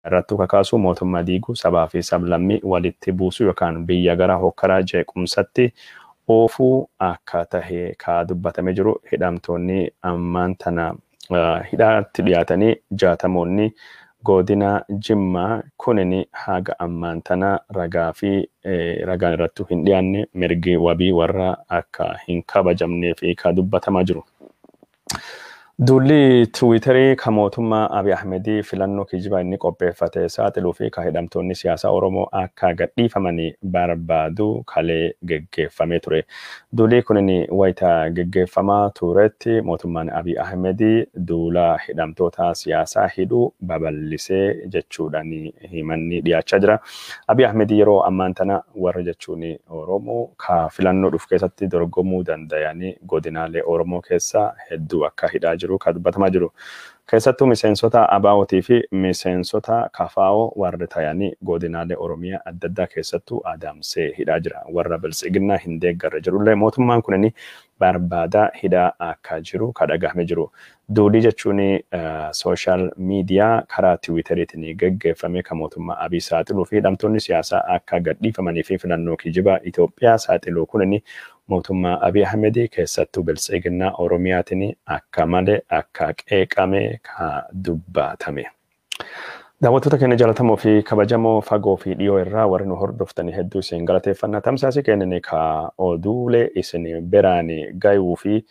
irrattu kakaasu mootummaa diiguu sabaa fi sablammii walitti buusuu yookaan biyya gara hokkaraa jeequmsatti oofuu akka tahee ka dubbatame jiru hidhamtoonni ammaan tana hidhaatti dhiyaatanii 60 godina Jimmaa kunini haga ammaan tana ragaan irrattu hin dhiyaanne mirgi wabii warra akka hin kabajamnee fi ka dubbatamaa jiru. Duulli Tiwiitarii ka mootummaa Abiy Ahmedii filannoo kijibaa inni qopheeffate saaxiluu fi ka hidhamtoonni siyaasaa Oromoo akka gadhiifamanii barbaadu kalee geggeeffamee ture. Duulli kunini wayita geggeeffamaa turetti mootummaan Abiy Ahmedii duula hidhamtoota siyaasaa hidhuu babal'isee jechuudhaan himanni dhiyaachaa jira. Abiy Ahmedii yeroo ammaan tana warra jechuun Oromoo ka filannoo dhufu keessatti dorgomuu danda'anii godinaalee Oromoo keessaa hedduu akka hidhaa jiru ka dubbatamaa jiru. Keessattuu miseensota ABO'tii fi miseensota KFO warra ta'anii godinaalee Oromiyaa adda addaa keessattuu adamsee hidhaa jira. Warra bilisiginnaa hin deeggarre jirullee mootummaan kunini barbaadaa hidhaa akka jiru ka dhagahame jiru. Duulii jechuun sooshaal miidiyaa karaa Tiwiiteriitiin geggeeffame ka mootummaa Abiy saaxiluu fi hidhamtoonni siyaasaa akka gadhiifamanii fi filannoo kijibaa Itoophiyaa saaxiluu kunini mootummaa Abiy Ahmedii keessattuu bilisiginnaa Oromiyaatiin akka malee akka qeeqame ka dubbatame. Daawwattoota keenya jaallatamoo fi kabajamoo fagoo fi dhiyoo irraa warri nu hordoftanii hedduu isin galateeffannaa. Tamsaasii keenyanii ka oduulee isin biraan gayuu fi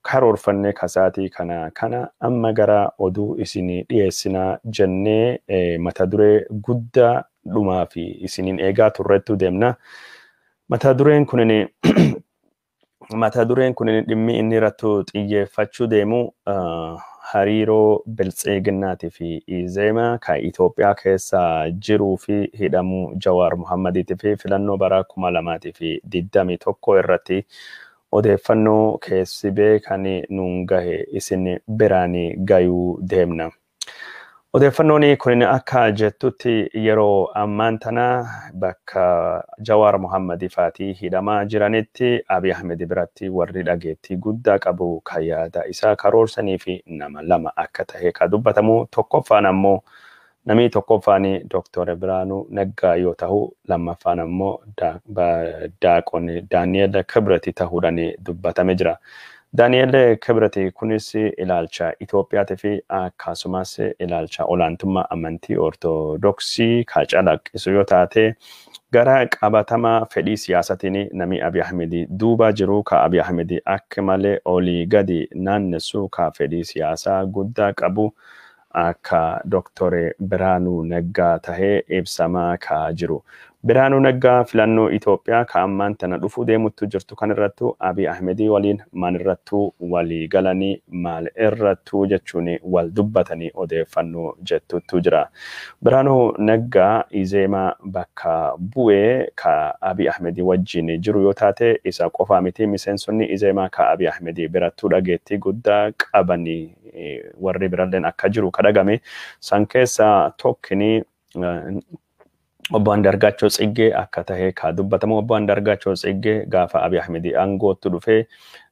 karoorfannee kasaatii kana amma gara oduu isin dhiyeessinaa jennee mata duree guddaa dhumaa fi isiniin eegaa turrettu deemna. Mata dureen kunini dhimmi inni irrattu xiyyeeffachuu deemu hariiroo bilisiginnaatii fi Izemaa ka Itoophiyaa keessa jiruu fi hidhamuu Jawaar Mohammadiitii fi filannoo bara 2021 irratti odeeffannoo keessibee kan nuun gahe isin biraan gayuu deemna. Odeeffannoon kun akka jettutti yeroo ammaan tana bakka Jawaar Mohammadii faatii hidhamaa jiranitti Abiy Ahmed biratti warri dhageettii guddaa qabu ka yaada isaa karoorsanii fi nama lama akka tahe ka dubbatamu. Tokkoffaan ammoo namni tokkoffaan Dr. Biraanuu Naggaa yoo ta'u lammaffaan ammoo Daaqon Daani'el Kibrati ta'uudhaan dubbatame jira. Daani'el Kibrati kunis ilaalcha Itoophiyaatii fi akkasumas ilaalcha olaantummaa amantii Ortodoksii ka calaqqisu yoo taate gara qabatamaa fedhii siyaasatiin namni Abiy Ahmedii duuba jiru ka Abiy Ahmedii akka malee olii gadi naannessu ka fedhii siyaasaa guddaa qabu akka Dr. Biraanuu Naggaa tahee ibsamaa ka jiru. Biraanuu Naggaa filannoo Itoophiyaa ka ammaan tana dhufuu deemuttu jirtu kan irrattu Abiy Ahmedii waliin maal irrattu walii galanii maal irrattu jechuun wal dubbatanii odeeffannoo jettutu jira. Biraanuu Naggaa Izemaa bakka bu'ee ka Abiy Ahmedii wajjin jiru yoo taate isa qofaa miti miseensonni Izemaa ka Abiy Ahmedii birattu dhageettii guddaa qabanii warri biralleen akka jiru ka dhagame. San keessa tokkini Obbo Andargaachoo Tsiggee akka tahee ka dubbatamu. Obbo Andargaachoo Tsiggee gaafa Abiy Ahmedii aangootti dhufee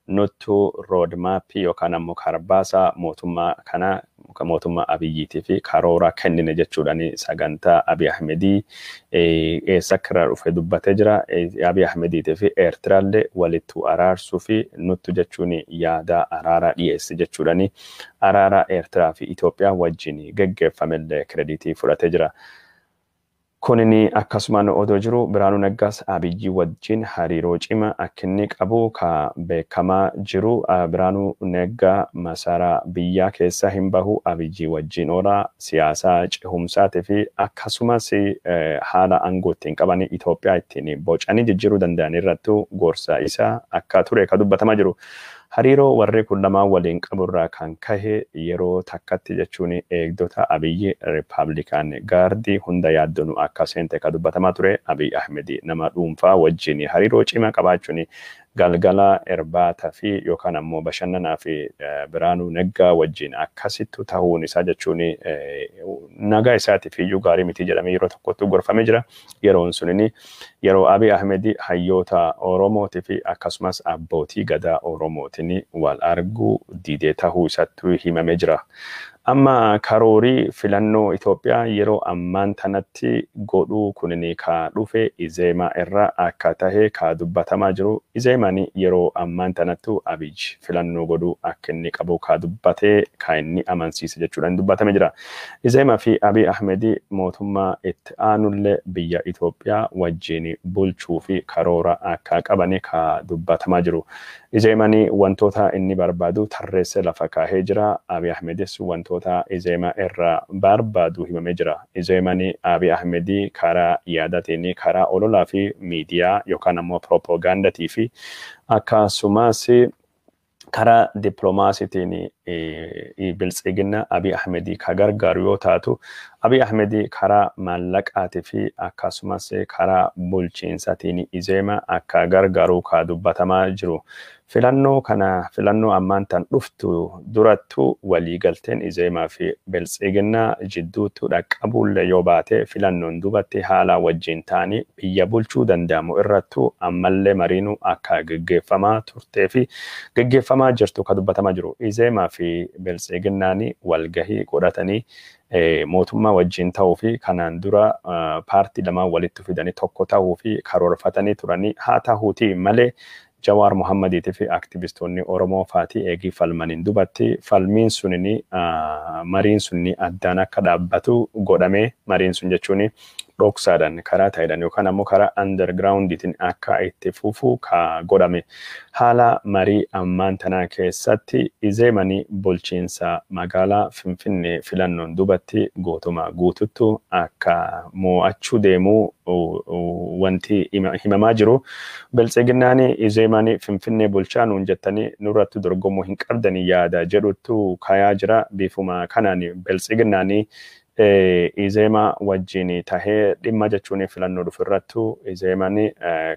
nuttu roadmap yookaan ammoo karbaasaa mootummaa kana mootummaa Abiyyiitii fi karoora kennine jechuudhaan sagantaa Abiy Ahmedii eessa akka dhufe dubbatee jira. Abiy Ahmediitii fi Eertiraallee walitti araarsuu fi nuttu jechuun yaada araaraa dhiyeesse jechuudhaan araara Eertiraa fi Itoophiyaa wajjin geggeeffamellee krediitii fudhatee jira. Kunini akkasumaan odoo jiru Biraanuu Naggaas Abiyyi wajjin hariiroo cimaa akka inni qabu ka beekamaa jiru. Biraanuu Naggaa masaraa biyyaa keessa hin bahu Abiyyi wajjin oolaa siyaasaa cehumsaatii fi akkasumas haala aangoo ittiin qaban Itoophiyaa ittiin bocanii jijjiiruu danda'an irrattu gorsa isaa akka ture ka dubbatamaa jiru. Hariiroo warri kun lamaan waliin qaburraa kan kahe yeroo takkatti jechuun eegdota Abiyyi Riippaabilikaan gaardii hunda yaaddonu akka seente ka dubbatamaa ture. Abiy Ahmedii nama dhuunfaa wajjin hariiroo cimaa qabaachuun galgala irbaata fi yookaan ammoo bashannanaa fi Biraanuu Naggaa wajjin akkasittu ta'uun isaa jechuun nagaa isaatiif iyyuu gaarii miti jedhamee yeroo tokkotti gorfamee jira. Yeroon sunini yeroo Abiy Ahmedii hayyoota Oromootii fi akkasumas abbootii gadaa Oromootiin wal arguu didee ta'uu isaatti himamee jira. Amma karorii filannoo Itoophiyaa yeroo ammaan tanatti godhuu kunini ka dhufe Izeemaa irraa akka tahe ka dubbatamaa jiru. Izeemaan yeroo ammaan tanattu Abiy filannoo godhuu akka inni qabu ka dubbatee ka inni amansiise jechuudhaan dubbatame jira. Izeemaa fi Abiy Ahmed mootummaa itti aanullee biyya Itoophiyaa wajjin bulchuu fi karoora akka qabani ka dubbatamaa jiru. Izeemaan wantoota inni barbaadu tarreessee lafa kaahee jira. Abiy Ahmedis wantoota Izeemaa irraa barbaadu himamee jira. Izeemaan Abiy Ahmed karaa yaadatiin karaa ololaa fi miidiyaa yookaan ammoo propagandaatii fi akkasumas karaa dippiloomaasiitiin biltsiginna Abiy Ahmed ka gargaaru yoo taatu Abiy Ahmed karaa maallaqaatii fi akkasumas karaa bulchiinsaatiin Izeemaa akka gargaaru ka dubbatamaa jiru. Filannoo ammaan tan dhuftu durattu waliigalteen Izeemaa fi biltsiginna jidduutti dhaqqabuullee yoo baate filannoon dubatti haala wajjin taanii biyya bulchuu danda'amu irrattu ammallee mariinuu akka gaggeeffamaa turtee fi gaggeeffamaa jirtu ka dubbatamaa jiru. Izeemaa fi biltsiginnaan walgahii godhatanii mootummaa wajjin ta'uu fi kanaan dura paartii lamaan walitti fidanii tokko ta'uu fi karoorfatanii turanii haa ta'uutii malee Jawaar Muhammadiitii fi aktivistoonni Oromoo faatii eegii falmaniin dubatti falmiin sunini mariin sunni addaan akka dhaabbatu godhamee mariin sun jechuun dhoksaadhaan karaa taa'edhaan yookaan ammoo karaa undergroundiitiin akka itti fufuu ka godhame. Haala marii ammaan tanaa keessatti Izeemaan bulchiinsa magaalaa Finfinnee filannoon dubatti guututtu akka mo'achuu deemuu wanti himamaa jiru. Biltsiginnaan Izeemaan Finfinnee bulchaa nuun jettanii nurratti dorgomuu hin qabdanii yaada jedhutu kayaa jira. Bifuma kanaan Biltsiginnaan Izeemaa wajjin tahee dhimma jechuun filannoo dhufu irrattu Izeemaan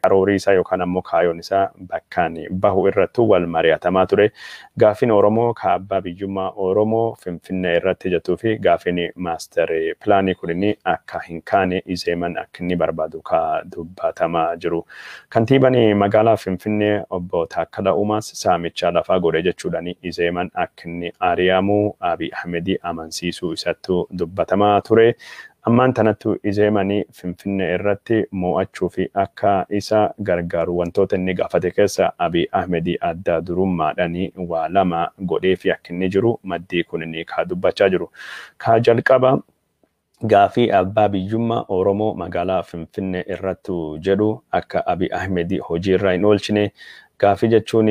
karoorii isaa yookaan ammoo kaayoon isaa bakkaan bahu irrattu wal mari'atamaa ture. Gaaffiin Oromoo ka abbaa biyyummaa Oromoo Finfinnee irratti jettuu fi gaaffiin maaster pilaanii kunini akka hin kaane Izeemaan akka inni barbaadu ka dubbatamaa jiru. Kantiibaan magaalaa Finfinnee obbo Taakkala Uumaas saamicha lafaa godhe jechuudhaan Izeemaan akka inni ari'amu Abiy Ahmed amansiisuu isattu dubbata. Ture ammaan tanattu Izeemaan Finfinnee irratti mo'achuu fi akka isa gargaaru wantoota inni gaafate keessa Abiy Ahmed adda durummaadhaan waa lama godhee fi akka inni jiru maddii kun inni ka dubbachaa jiru. Ka jalqaba gaaffii abbaa biyyummaa Oromoo magaalaa Finfinnee irrattu jedhu akka Abiy Ahmed hojiirra hin oolchine. Gaaffii jechuun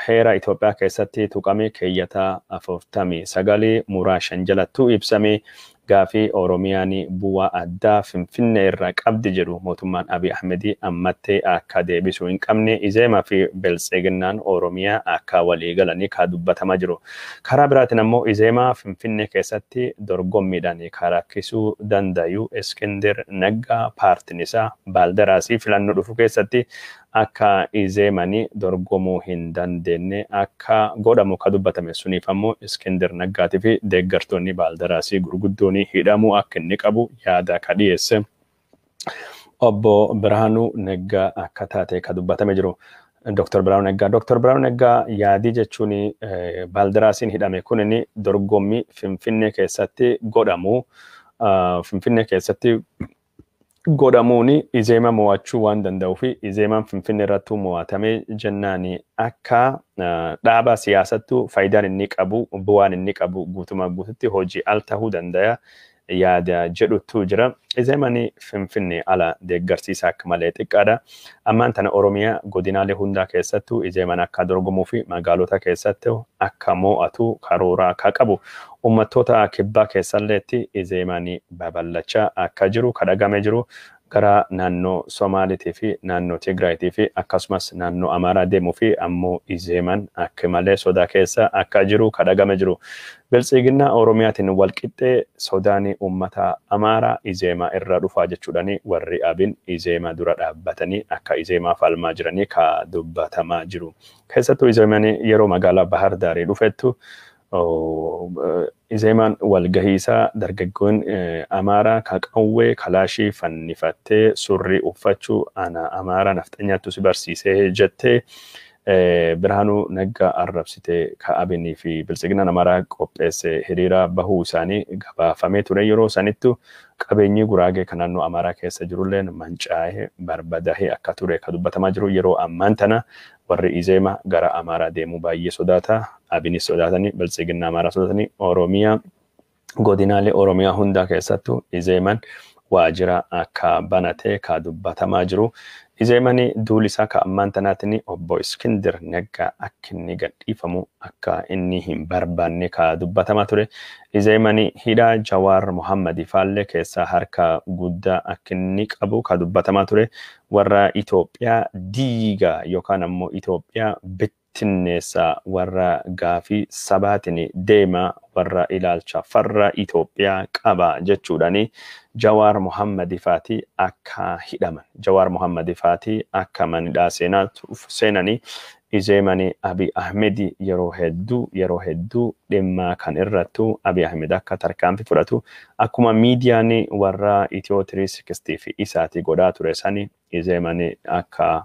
heera Itoophiyaa keessatti tuqame keeyyataa 49 muraa 5 jalattu ibsame. Gaaffii Oromiyaan bu'aa addaa Finfinnee irraa qabdi jedhu mootummaan Abiy Ahmed ammattee akka deebisuu hin qabne Izeemaa fi Biltsiginnaan Oromiyaa akka walii galanii ka dubbatamaa jiru. Karaa biraatiin ammoo Izeemaa Finfinnee keessatti dorgommiidhaan karakkisuu danda'u Iskindir Naggaa paartiin isaa Baaldaraasii filannoo dhufu keessatti akka Izeemaan dorgomuu hin dandeenye akka godhamu ka dubbatame. Suniif ammoo Iskindir Naggaatii fi deeggartoonni Baaldaraasii gurguddoon hidhamuu akka inni qabu yaada ka dhiyeesse. Obbo Birhaanuu Neggaa akka taate ka dubbatame jiru. Dr. Birhaanuu Neggaa yaadii jechuun Baaldaraasiin hidhame kunini dorgommii Finfinnee keessatti godhamuuni Izeemaa mo'achuu waan danda'uu fi Izeemaan Finfinnee irratti mo'atame jennaan akka dhaaba siyaasattu faayidaan inni qabu bu'aan inni qabu guutumaa guututti hojii al ta'uu danda'a yaada jedhutu jira. Izeemaan Finfinnee ala deeggarsiisa akka malee xiqqaadha. Ammaan tana Oromiyaa godinaalee hundaa keessattu Izeemaan akka dorgomuu fi magaalota keessatti akka mo'atu karoora akka qabu. Uummattoota kibbaa keessalleetti Izeemaan babal'achaa akka jiru kadhagame jiru. Gara naannoo Somaaliitii fi naannoo Tigraayitii fi akkasumas naannoo Amaaraa deemuu fi ammoo Izeemaan akka malee sodaa keessa akka jiru kadhagame jiru. Biltsiginnaa Oromiyaatiin walqixxee sodaan uummata Amaaraa Izeemaa irraa dhufaa jechuudhaan warri Abiin Izeemaa dura dhaabbatanii akka Izeemaa falmaa jiranii ka dubbatamaa jiru. Keessattuu Izeemaan yeroo magaalaa Bahar Daarii dhufettu Izeemaan walgahiisaa dargaggoon Amaaraa ka qawwee kalaashii fannifattee surrii uffachuu ana Amaaraa nafxanyaattu si barsiisee jettee Birhaanuu Naggaa arrabsite ka'abinii fi bilisiginaan Amaaraa qopheesse hiriira bahuu isaanii gabaafamee ture yeroo sanittu qabeenyi Guraagee kan naannoo Amaaraa keessa jirulleen mancaa'ee barbadaa'ee akka ture kan dubbatamaa jiru yeroo ammaan tana warri Izeema gara Amaaraa deemuu baay'ee sodaata. Abinis sodaatanii bilisiginaa Amaaraa sodaatanii Oromiyaa godinaalee Oromiyaa hundaa keessattuu Izeeman waajjira akka banatee kan dubbatamaa jiru. Izeemani duuli isaa kan ammaan tanaatiin obbo Iskindir Naggaa akka inni gadhiifamu akka inni hin barbaanne kan dubbatamaa ture. Izeemani hidhaa Jawaar Mohammad faallee keessaa harka guddaa akka inni qabu kan dubbatamaa ture. Warra Itoophiyaa diigaa yookaan ammoo Itoophiyaa bittinneessaa warra gaafii sabaatiin deema warra ilaalcha farra Itoophiyaa qaba jechuudhaani. Jawaar Mohammad faati akka hidhaman. Jawaar Mohammad faati akka manidhaa seenanii Izeemani Abiy Ahmed yeroo hedduu dhimma kan irrattu Abiy Ahmed akka tarkaanfii fudhatu akkuma miidiyaan warra Itiyoo 360 fi isaati godhaa ture sani Izeemani akka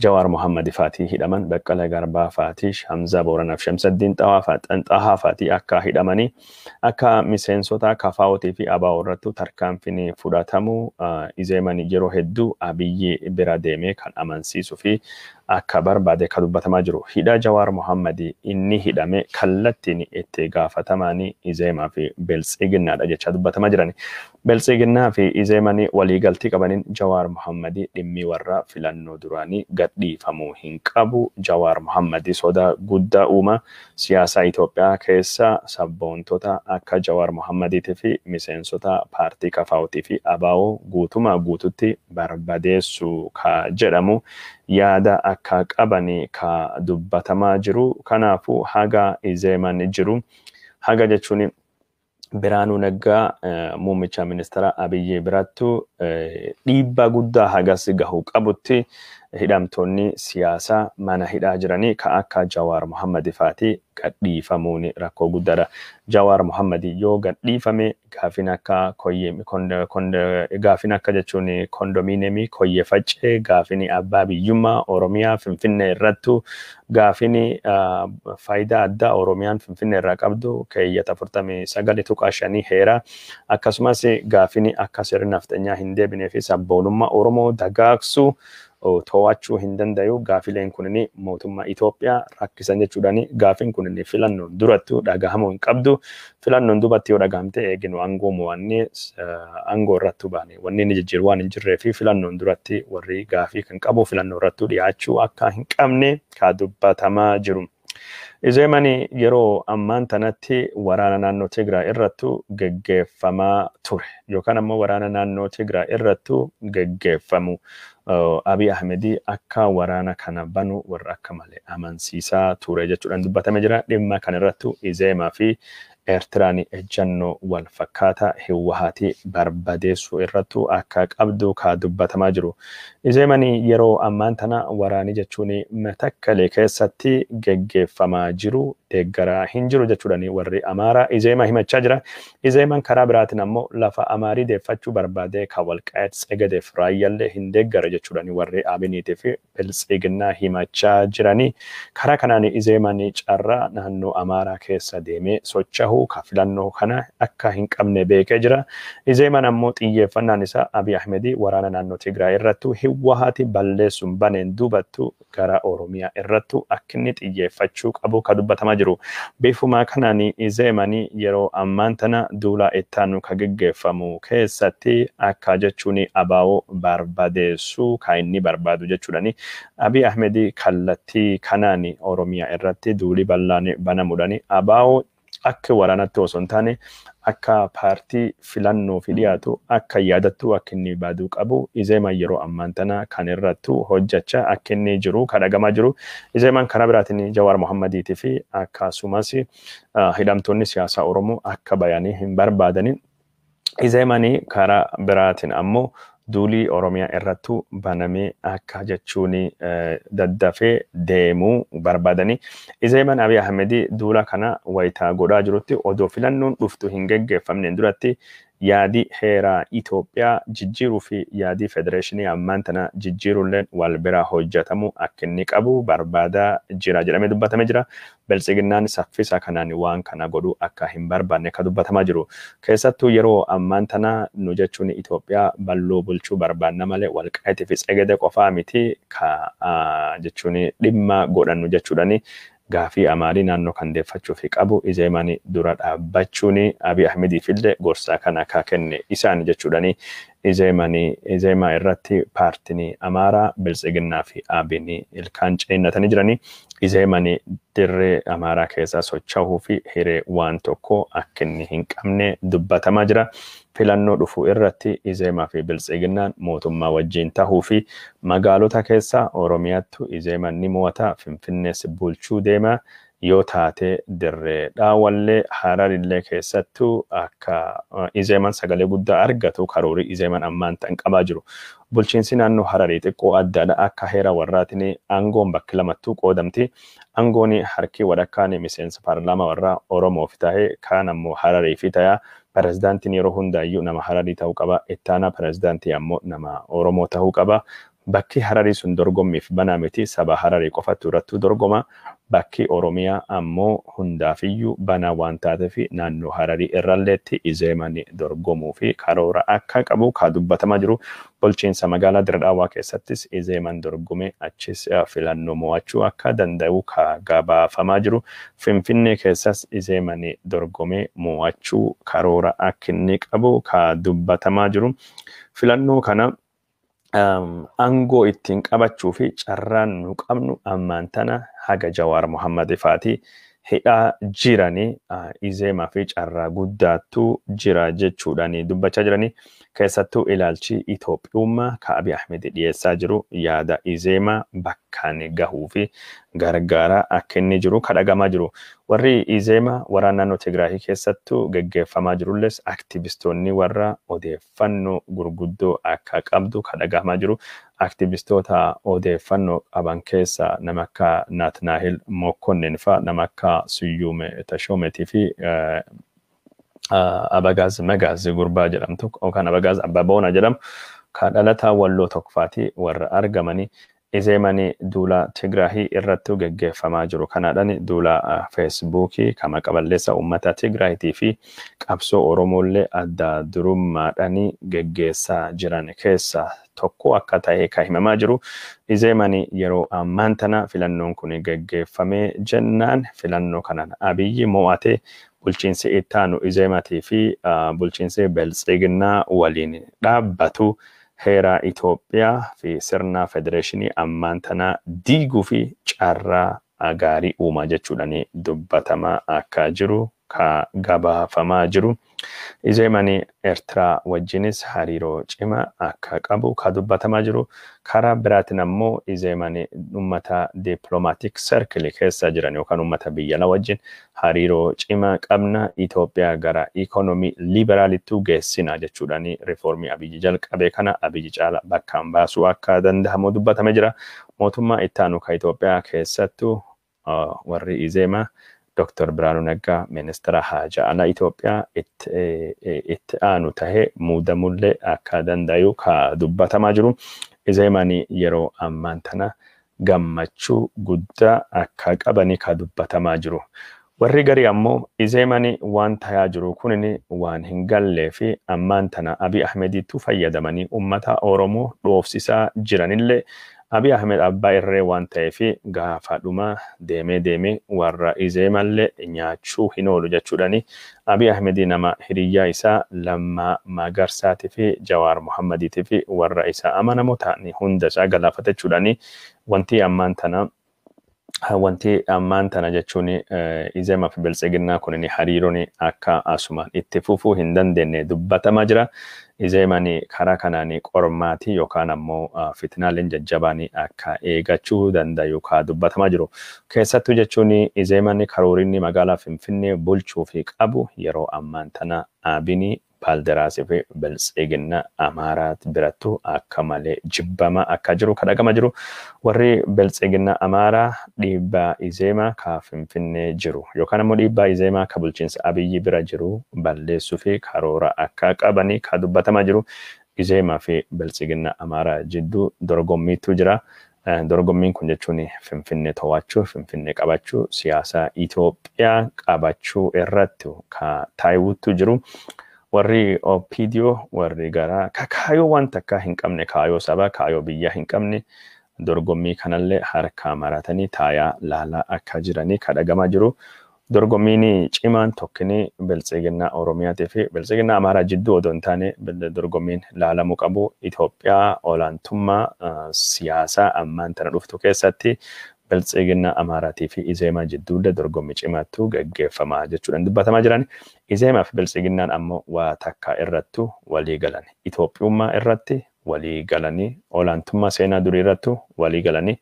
Jawaar Mohammad faati hidhaman Baqqalee Garbaa faati Hamza Booranaa fi Shamsaddiin Xahaa faati akka hidhamanii akka miseensota KFO'tii fi ABO irrattu tarkaanfiin fudhatamu Izeemani yeroo hedduu Abiyyi bira deemee kan amansiisuu fi akka barbaade kan dubbatamaa jiru. Hidhaa Jawaar Mohammad inni hidhame kallattiin itti gaafatamaan Izeemaa fi Biltsiginnaadha jecha dubbatamaa jirani. Biltsiginnaa fi Izeemani waliigaltii qabaniin Jawaar Mohammad dhimmi warra filannoo duraanii gadhiifamuu hin qabu. Jawaar Mohammad sodaa guddaa uuma siyaasa Itoophiyaa keessa sabboontota akka Jawaar Mohammadiitii fi miseensota paartii KFO'tii fi ABO guututti barbadeessu ka jedhamu yaada akka qabanii ka dubbatamaa jiru. Kanaafuu haga Izeeman jiru haga jechuun Birhaanuu Naggaa muummicha ministeera Abiyyi birattu dhiibbaa guddaa hagas gahu qabutti hidhamtoonni siyaasaa mana hidhaa jiranii ka akka Jawaar Mohammad faati gadhiifamuun rakkoo guddaadha. Jawaar Mohammad yoo gadhiifame gaafin akka gaafin akka jechuun kondominiyeemii koyyee faccee gaafin abbaa biyyummaa Oromiyaa Finfinnee irrattu gaafin faayidaa addaa Oromiyaan Finfinnee irraa qabdu keeyyata 49 heera akkasumas gaafin akka sirna naftanyaa hin deebinee fi sabboonummaa Oromoo dagaagsu to'achuu hin dandayu. Gaafileen kunini mootummaa Itoophiyaa rakkisan jechuudhaani gaafin kunini filannoon durattu dhagahamuu hin qabdu. Filannoon duubatti yoo dhagahamte eeginu aangoo mo'annee aangoo irrattu baane wanni inni jijjiiru waan hin jirree fi filannoon duratti warri gaafii kan qabu filannoo irrattu dhiyaachuu akka hin qabne ka dubbatamaa jiru. Izeemani yeroo ammaan tanatti waraana naannoo Tigraay irrattu geggeeffamaa ture yookaan ammoo waraana naannoo Tigraay irrattu geggeeffamu. Abiy Ahmed akka waraana kana banu warra akka malee amansiisaa ture jechuudhaan dubbatame jira. Dhimma kan irrattu Izeemaa fi Eertiraan ejjannoo wal fakkaata Hiwwahaati barbadeessuu irrattu akka qabdu ka dubbatamaa jiru. Izeemani yeroo ammaan tana waraani jechuun Matakkalee keessatti geggeeffamaa jiru deeggaraa hin jiru jechuudhaan warri Amaaraa Izeemaa himachaa jira. Izeemaan karaa biraatiin ammoo lafa Amaarii deeffachuu barbaade ka Walqaayit Tsegadeef Raayyaallee hin deeggara jechuudhaan warri Abiniitii fi Biltsiginnaa himachaa jiranii. Karaa kanaan Izeemaan carraa naannoo Amaaraa keessa deemee socho'uu ka filannoo kana akka hin qabne beekee jira. Izeemaan ammoo xiyyeeffannaan isaa Abiy Ahmed waraana naannoo Tigraay irrattu Hiwwahaati balleessuun baneen duubattu gara Oromiyaa irrattu akka inni xiyyeeffachuu qabu ka dubbatamaa jiru. Beefuma kanaan Izeemaan yeroo ammaan tana duula ittaanu ka geggeeffamu keessatti akka jechuun ABO barbadeessuu ka inni barbaadu jechuudhaani. Abiy Ahmed kallattii kanaan Oromiyaa irratti duuli bal'aan banamuudhaani ABO akka waraanatti osoo hin taane akka paartii filannoo fi dhiyaatu akka yaadattu akka inni baaduu qabu. Izeemaan yeroo ammaan tana kan irrattu hojjechaa akka inni jiru ka dhagamaa jiru. Izeemaan karaa biraatiin Jawaar Mohammadiitii fi akkasumas hidhamtoonni siyaasaa Oromoo akka bayanii hin barbaadanin. Izeemaan karaa biraatiin ammoo duuli Oromiyaa irrattu banamee akka jechuun daddafee deemuu barbaadanii. Izeemaan Abiy Ahmed duula kana wayitaa godhaa jirutti odoo filannoon dhuftu hin geggeeffamneen duratti yaadi heeraa Itoophiyaa jijjiiruu fi yaadi federeeshinii ammaan tana jijjiiruulleen wal bira hojjetamu akka inni qabu barbaadaa jira jedhamee dubbatamee jira. Biltsiginnaan saffisa kanaan waan kana godhuu akka hin barbaanne ka dubbatamaa jiru. Keessattuu yeroo ammaan tana nu jechuun Itoophiyaa bal'oo bulchuu barbaanna malee Walqaayitii fi Tsegede qofaa miti ka jechuun dhimma godhannu jechuudhani. Gaafii amaalii naannoo kan deeffachuu fi qabu Izeemaan dura dhaabbachuun Abiy Ahmediif illee gorsaa kan akka kenne isaan jechuudhani. Izeemaa irratti paartiin Amaaraa Biltsiginnaa fi Abiin ilkaan ceennatanii jiranii. Izeemaan dirree Amaaraa keessaa socho'uu fi hiree waan tokko akka inni hin qabne dubbatamaa jira. Filannoo dhufuu irratti Izeemaa fi Biltsiginnaan mootummaa wajjin tahuu fi magaalota keessaa Oromiyaattu Izeemaan ni mo'ata Finfinnees bulchuu deema. Yoo taate dirree dhaawallee Hararillee keessattuu akka Izeemaan sagalee guddaa argatu karoori Izeemaan ammaan tan qabaa jiru. Bulchiinsi naannoo Hararii xiqqoo addaadha akka heera warraatiin aangoon bakki lamattuu qoodamti. Aangoon harki walakkaan miseensa paarlaamaa warraa Oromoof ta'ee kaan ammoo Harariif ta'aa. Pirezidaantiin yeroo hundaayyuu nama Hararii ta'uu qaba. Ittaanaa pirezidaantii ammoo nama Oromoo ta'uu qaba. Bakki Hararii sun dorgommiif banaa miti saba Hararii qofatu irratti dorgoma. Bakki Oromiyaa ammoo hundaafiyyuu banaa waan taateef naannoo Hararii irralleetti Izeemaan dorgomuu fi karoora akka qabu ka dubbatamaa jiru. Bulchiinsa magaalaa Dirree Dhawaa keessattis Izeemaan dorgomee achis filannoo mo'achuu akka danda'u ka gabaafamaa jiru. Finfinnee keessas Izeemaan dorgomee mo'achuu karoora akka inni qabu ka dubbatamaa jiru. Filannoo kana aangoo ittiin qabachuu fi carraan nu qabnu ammaan tana haga Jawaar Mohammad Faati hidhaa jiranii Izeemaa fi carraa guddaattu jira jechuudhaan dubbachaa jiranii. Keessattuu ilaalchi Itoophiyummaa ka Abiy Ahmed dhiyeessaa jiru yaada Izeemaa bakkaan gahuu fi gargaara akka inni jiru kadhagamaa jiru. Warri Izeemaa waraana naannoo Tigraay keessattuu geggeeffamaa jirulles aktivistoonni warra odeeffannoo gurguddoo akka qabdu kadhagamaa jiru. Aktivistoota odeeffannoo qaban keessa nama akka Naatnaahil Mokkonnin fa'a nama akka Suyyume Tashoometii fi Abagaaz Magaaz gurbaa jedhamtu yookaan Abagaaz Abbaboona jedhamu ka dhalataa Walloo Tokkofaati warra argamanii. Izeemaan duula Tigraay irratti geggeeffamaa jiru. Kanaadhaan duula Feesbuukii kama qaballeessa uummata Tigraayitii fi qabsoo Oromoollee adda durummaadhaan geggeessaa jiran keessa tokko akka ta'e ka himamaa jiru. Izeemaan yeroo ammaan tana filannoon kun geggeeffamee jennaan filannoo kanaan Abiyyi mo'ate bulchiinsi ittaanu Izeemaatii fi bulchiinsi Biltsiginnaa waliin dhaabbatu. Heera Itoophiyaa fi sirna federeeshinii ammaan tana diiguu fi carraa gaarii uumaa jechuudhaan dubbatamaa akka jiru ka gabaafamaa jiru. Izeemaan Eertiraa wajjinis hariiroo cimaa akka qabu ka dubbatamaa jiru. Karaa biraatiin ammoo Izeemaan uummata dippiloomaatiik sarkilii keessa jiran yookaan uummata biyya alaa wajjin hariiroo cimaa qabna Itoophiyaa gara ikoonoomii liberaalittuu geessina jechuudhaan riifoormii Abiyyi jalqabe kana Abiyyi caala bakkaan baasuu akka danda'amu dubbatamee jira. Mootummaa ittaanu ka Itoophiyaa keessattuu warri Izeemaa Dr. Biraanuu Naggaa ministeera haajaa alaa Itoophiyaa itti aanu tahee muudamullee akka danda'u ka dubbatamaa jiru. Izeemaan yeroo ammaan tana gammachuu guddaa akka qabani ka dubbatamaa jiru. Warri garii ammoo Izeemaan waan tayaa jiru kunin waan hin gallee fi ammaan tana Abiy Ahmediitu fayyadamanii uummata Oromoo dhoofsisaa jiranillee Abiy Ahmed abbaa irree waan ta'eef gaafa dhuma deemee warra Izeemallee nyaachuu hin oolu jechuudhaan Abiy Ahmed nama hiriyyaa isaa Lammaa Magarsaatii fi Jawaar Mohammadiitii fi warra isaa amanamoo ta'anii hunda isaa galaafachuudhaan wanti ammaan tana jechuun Izeemaa fi Biltsiginnaa kunin hariiroon akka asumaan itti fufuu hin dandeenye dubbatamaa jira. Izeemaan karaa kanaan qormaatii yookaan ammoo fitnaaleen jajjabaan akka eegachuu danda'u ka dubbatamaa jiru. Keessattuu jechuun Izeemaan karoorinni magaalaa Finfinnee bulchuu fi qabu yeroo ammaan tana Abiin baaldaraasii fi biltsiginna Amaaraat birattu akka malee jibbama akka jiru kadhagama jiru warri biltsiginna Amaaraa dhiibbaa Izeemaa ka Finfinnee jiru yookaan ammoo dhiibbaa Izeemaa ka bulchiinsa Abiyyi bira jiru balleessuu fi karoora akka qabanii ka dubbatamaa jiru Izeemaa fi biltsiginna Amaaraa jidduu dorgommiitu jira. Dorgommiin kun jechuun Finfinnee to'achuu, Finfinnee qabachuu, siyaasa Itoophiyaa qabachuu irratti ka taayuutu jiru. Warri OPDO warri gara kaayoo waan takka hin qabne, kaayoo saba, kaayoo biyya hin qabne dorgommii kanallee harka maratanii taayaa laalaa akka jiranii kadhagamaa jiru. Dorgommiin cimaan tokkini biltsiginna Oromiyaatii fi biltsiginna Amaaraa jidduu odoo hin taane dorgommiin laalamuu qabu Itoophiyaa olaantummaa siyaasaa ammaan tana dhuftu keessatti biltsiginna Amaaraatii fi Izeemaa jidduulle dorgommii cimaatu gaggeeffamaa jechuudhaan dubbatamaa jiran. Izeemaa fi biltsiginnaan ammoo waa takka irrattu walii galan. Itoophiyummaa irratti walii galanii olaantummaa seenaa durii irrattu walii galanii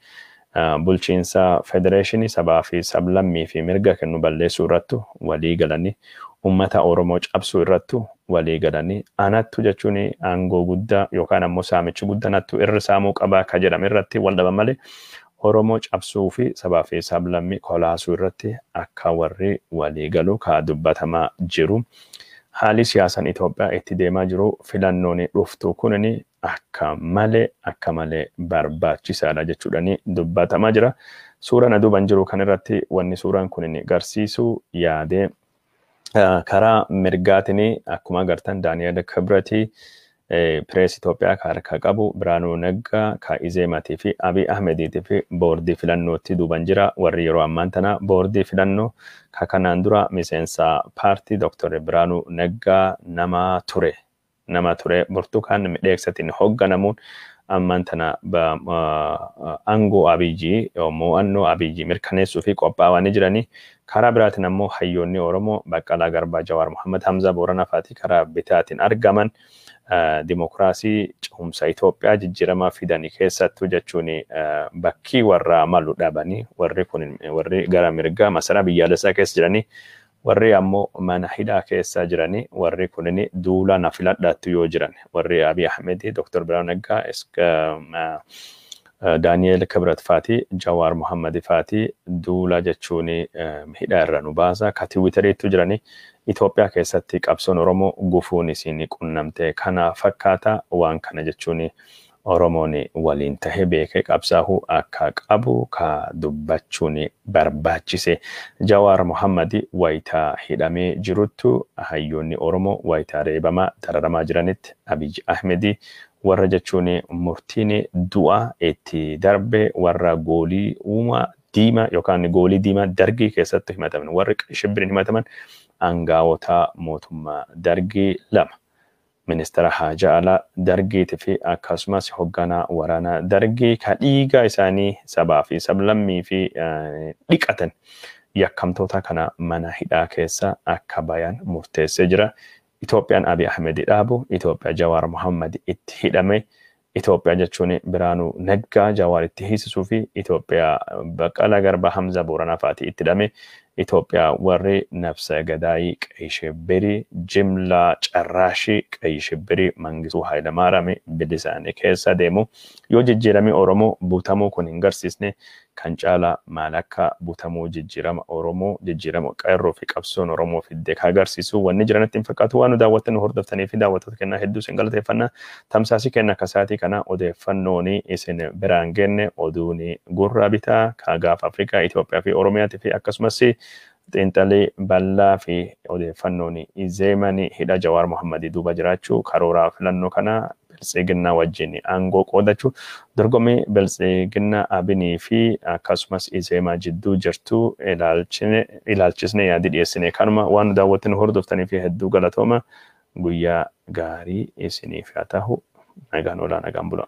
bulchiinsa federeeshinii sabaa fi sablammii fi mirga kennu balleessuu irrattu walii galanii ummata Oromoo cabsuu irrattu walii galanii anattu jechuun aangoo guddaa yookaan ammoo saamichi guddanattu irra saamuu qabaa ka jedhame irratti wal dhaban malee Oromoo cabsuu fi sabaa fi sablammii kolaasuu irratti akka warri walii galu ka dubbatamaa jiru. Haalli siyaasaan Itoophiyaa itti deemaa jiru filannoon dhuftu kunini akka malee barbaachisaadha jechuudhaan dubbatamaa jira. Suuraan aduuban jiru kan irratti wanni suuraan kun agarsiisu yaadee karaa mirgaatiin akkuma agartan Daani'eel Kibrati pirees Itoophiyaa ka harka qabu Biraanuu Naggaa ka Izeemaatii fi Abiy Ahmediitii fi boordii filannootti duuban jira. Warri yeroo ammaan tana boordii filannoo ka kanaan dura miseensa paartii Dr. Biraanuu Naggaa nama ture Burtukaan Miidhagsatiin hoogganamuun ammaan tana aangoo Abiyyi mo'annoo Abiyyi mirkaneessuu fi qophaa'anii jiranii. Karaa biraatiin ammoo hayyoonni Oromoo Baqqalaa Garbaa, Jawaar Mohaammed, Hamza Booranaa fa'aatii karaa bitaatiin argaman dimokiraasii cehumsa Itoophiyaa jijjiiramaa fidanii keessattuu jechuun bakkii warra malu dhabanii warri gara mirgaa masaraa biyyaalessaa keessa jiranii warri ammoo mana hidhaa keessa jiranii warri kunini duula na filadhaatti yoo jiran warri Abiy Ahmed, Dr. Biraanuu Naggaa, Daani'eel Kibrat fa'aatii, Jawaar Mohaammed fa'aatii duula jechuun hidhaa irra nu baasa ka Tiwiiteriitti jiranii Itoophiyaa keessatti qabsoon Oromoo gufuun isin qunnamte kana fakkaata waan kana jechuun Oromoon waliin tahee beekee qabsaa'uu akka qabu ka dubbachuun barbaachise. Jawaar Mohaammed wayitaa hidhamee jiruttu hayyoonni Oromoo wayitaa reebamaa dararamaa jiranitti Abiy Ahmed warra jechuun murtiin du'a itti darbe warra goolii uumaa diimaa yookaan goolii diimaa dargii keessatti himataman warri shibbiriin himataman aangawoota mootummaa dargii lama ministeera haajaa alaa dargiitii fi akkasumas hoogganaa waraanaa dargii ka dhiiga isaanii sabaa fi sablammii fi dhiqatan yakkamtoota kana mana hidhaa keessa akka bayan murteessee jira. Itoophiyaan Abiy Ahmed dhaabu, Itoophiyaa Jawaar Mohaammed itti hidhame, Itoophiyaa jechuun Biraanuu Naggaa Jawaar itti hiisisuu fi Itoophiyaa Baqqalaa Garbaa, Hamza Booranaa fa'aatii itti hidhame, Itoophiyaa warri nafsa gadaayii Qeyi Shibbirii jimlaa carraashii Qeyi Shibbirii Mangistuu Hayilamaariyaam bilisaanii keessa deemu yoo jijjiiramee Oromoo butamuu kun hin garsiisne kan caalaa maal akka butamuu jijjiirama Oromoo jijjiirama qeerroo fi qabsoon Oromoo fidde ka agarsiisu wanni jiranatti hin fakkaatu. Waan nu daawwattan hordoftanii fi daawwattoota kennaa hedduu isin galateeffannaa. Tamsaasii kenna kasaatii kana odeeffannoon isin biraan genne oduun gurra bitaa ka gaafa Afrikaa Itoophiyaa fi Oromiyaatii fi akkasumas xiinxalii bal'aa fi odeeffannoon Izeemaan hidha Jawaar Mohaammed duuba jiraachuu karooraa filannoo kana biltsiginnaa wajjin aangoo qoodachuu dorgommii biltsiginnaa Abinii fi akkasumas Izeemaa jidduu jirtu ilaalchisne yaadi dhiyeessine kanuma waan daawwattan hordoftanii fi hedduu galatooma guyyaa gaarii isiniif haa ta'u nagaan olaa nagaan bulaa.